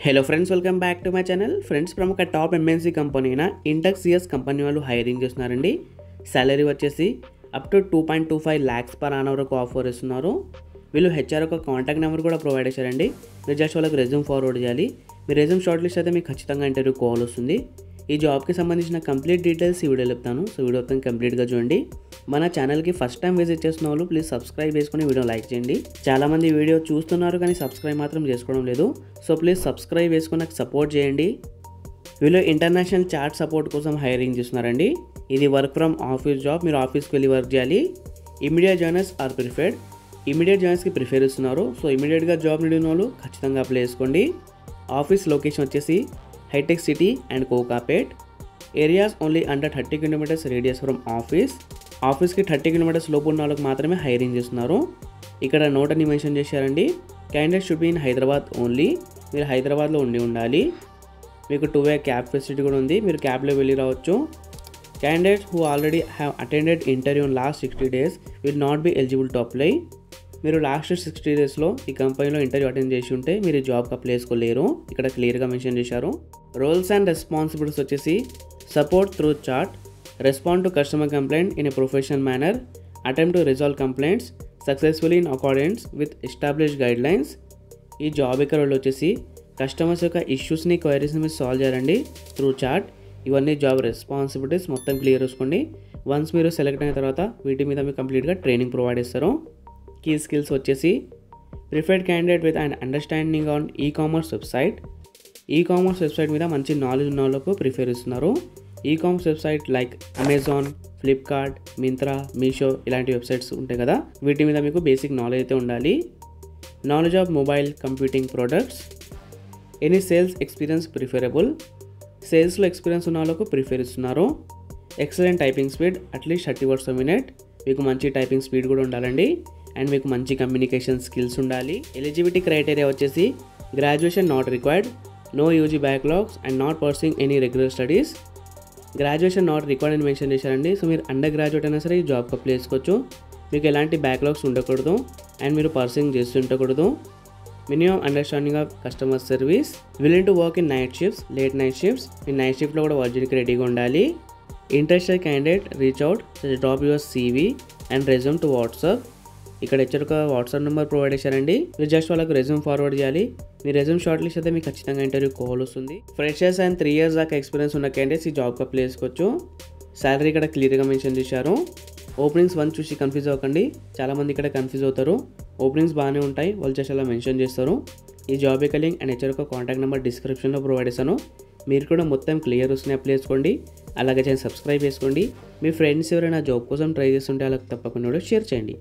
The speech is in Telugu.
Hello friends, welcome back to my channel. Friends, ప్రముఖ టాప్ ఎంఎన్సీ కంపెనీ అయిన ఇంటెక్స్ సిఎస్ కంపెనీ వాళ్ళు హైరింగ్ చేస్తున్నారండి. సాలరీ వచ్చేసి up to 2.25 lakhs per annum వరకు ఆఫర్ ఇస్తున్నారు. వీళ్ళు హెచ్ఆర్ ఒక కాంటాక్ట్ నెంబర్ కూడా ప్రొవైడ్ చేశారండి. మీరు జస్ట్ వాళ్ళకి రెజ్యూమ్ ఫార్వర్డ్ చేయాలి. మీ రెజ్యూమ్ షార్ట్ లిస్ట్ అయితే మీకు ఖచ్చితంగా ఇంటర్వ్యూ కాల్ వస్తుంది. ఈ జాబ్కి సంబంధించిన కంప్లీట్ డీటెయిల్స్ ఈ వీడియోలో చెప్తాను. సో వీడియో మొత్తం కంప్లీట్గా చూడండి. మన ఛానల్కి ఫస్ట్ టైం విజిట్ చేస్తున్న వాళ్ళు ప్లీజ్ సబ్స్క్రైబ్ చేసుకుని వీడియో లైక్ చేయండి. చాలామంది వీడియో చూస్తున్నారు కానీ సబ్స్క్రైబ్ మాత్రం చేసుకోవడం లేదు. సో ప్లీజ్ సబ్స్క్రైబ్ చేసుకుని నాకు సపోర్ట్ చేయండి. వీళ్ళు ఇంటర్నేషనల్ చాట్ సపోర్ట్ కోసం హైరింగ్ చేస్తున్నారండి. ఇది వర్క్ ఫ్రమ్ ఆఫీస్ జాబ్. మీరు ఆఫీస్కి వెళ్ళి వర్క్ చేయాలి. Immediate joiners are preferred. ఇమీడియట్ జాయినర్స్కి ప్రిఫర్ ఇస్తున్నారు. సో ఇమీడియట్గా జాబ్ నీడిన వాళ్ళు ఖచ్చితంగా అప్లై చేసుకోండి. ఆఫీస్ లొకేషన్ వచ్చేసి హైటెక్ City and Kokapet. Areas only under 30 kilometers radius from ఆఫీస్కి 30 kilometers లోపు ఉన్న వాళ్ళకి మాత్రమే హైరింగ్ చేస్తున్నారు. ఇక్కడ నోట్ అని మెన్షన్ చేశారండి. Candidate should be in Hyderabad only. మీరు హైదరాబాద్లో ఉండాలి. మీకు 2-way క్యాబ్ ఫెసిలిటీ కూడా ఉంది. మీరు క్యాబ్లో వెళ్ళి రావచ్చు. Candidates who already have attended interview in last 60 days will not be eligible to apply. మీరు లాస్ట్ 60 daysలో ఈ కంపెనీలో ఇంటర్వ్యూ అటెండ్ చేసి ఉంటే మీరు ఈ జాబ్కి అప్లై చేసుకోలేరు. ఇక్కడ క్లియర్గా మెన్షన్ చేశారు. రోల్స్ అండ్ రెస్పాన్సిబిలిటీస్ వచ్చేసి support through chat, respond to customer complaint in a professional manner, attempt to resolve complaints successfully in accordance with established guidelines. ఈ జాబ్ యొక్క రోల్ వచ్చేసి కస్టమర్స్ యొక్క ఇష్యూస్ని, క్వైరీస్ని మీరు సాల్వ్ చేయాలండి త్రూ చాట్. ఇవన్నీ జాబ్ రెస్పాన్సిబిలిటీస్ మొత్తం క్లియర్ చేసుకోండి. వన్స్ మీరు సెలెక్ట్ అయిన తర్వాత వీటి మీద మీరు కంప్లీట్గా ట్రైనింగ్ ప్రొవైడ్ చేస్తారు. కీ స్కిల్స్ వచ్చేసి preferred candidate with and understanding on ecommerce website మీద మంచి నాలెడ్జ్ ఉన్న వాళ్ళకు ప్రిఫర్ ఇస్తున్నారు. Ecommerce website like Amazon, Flipkart, Myntra, Meesho ఇలాంటి వెబ్సైట్స్ ఉంటాయి కదా, వీటి మీద మీకు బేసిక్ నాలెడ్జ్ అయితే ఉండాలి. Knowledge of mobile computing products. Any sales experience preferable. సేల్స్లో ఎక్స్పీరియన్స్ ఉన్న వాళ్ళకు ప్రిఫర్ ఇస్తున్నారు. Excellent typing speed at least 30 words per minute. మీకు మంచి టైపింగ్ స్పీడ్ కూడా ఉండాలండి. అండ్ మీకు మంచి కమ్యూనికేషన్ స్కిల్స్ ఉండాలి. ఎలిజిబిలిటీ క్రైటీరియా వచ్చేసి graduation not required, no UG backlogs and not pursuing any regular studies. Graduation not required అని మెన్షన్ చేశారండి. సో మీరు అండర్ గ్రాడ్యుయేట్ అయినా సరే ఈ జాబ్కి అప్లై చేసుకోవచ్చు. మీకు ఎలాంటి బ్యాక్లాగ్స్ ఉండకూడదు అండ్ మీరు పర్సింగ్ చేస్తూ ఉండకూడదు. Minimum understanding of customer service. Willing to work in night shifts, late night shifts. మీరు నైట్ షిఫ్ట్లో కూడా వర్క్ చేయడానికి రెడీగా ఉండాలి. Interested candidate reach out, drop your CV and resume to WhatsApp. ఇక్కడ ఒక వాట్సాప్ నెంబర్ ప్రొవైడ్ చేశారండి. మీరు జస్ట్ వాళ్ళకి రెజ్యూమ్ ఫార్వర్డ్ చేయాలి. మీ రెజ్యూమ్ షార్ట్ లిస్ట్ అయితే మీకు ఖచ్చితంగా ఇంటర్వ్యూ కాల్ వస్తుంది. ఫ్రెషర్స్ అండ్ 3 years దాకా ఎక్స్పీరియన్స్ ఉన్న క్యాండిడేట్స్ ఈ జాబ్కి అప్లై చేసుకోవచ్చు. శాలరీ ఇక్కడ క్లియర్గా మెన్షన్ చేశారు. ఓపెనింగ్స్ 1 చూసి కన్ఫ్యూజ్ అవ్వకండి. చాలామంది ఇక్కడ కన్ఫ్యూజ్ అవుతారు. ఓపెనింగ్స్ బాగానే ఉంటాయి, వాళ్ళు జస్ట్ అలా మెన్షన్ చేస్తారు. ఈ జాబ్ యొక్క లింక్ అండ్ హెచ్ఆర్ ఒక కాంటాక్ట్ నెంబర్ డిస్క్రిప్షన్లో ప్రొవైడ్ చేశాను. మీరు కూడా మొత్తం క్లియర్ వస్తుంది అప్లై చేసుకోండి. అలాగే సబ్స్క్రైబ్ చేసుకోండి. మీ ఫ్రెండ్స్ ఎవరైనా జాబ్ కోసం ట్రై చేస్తుంటే వాళ్ళకి తప్పకుండా షేర్ చేయండి.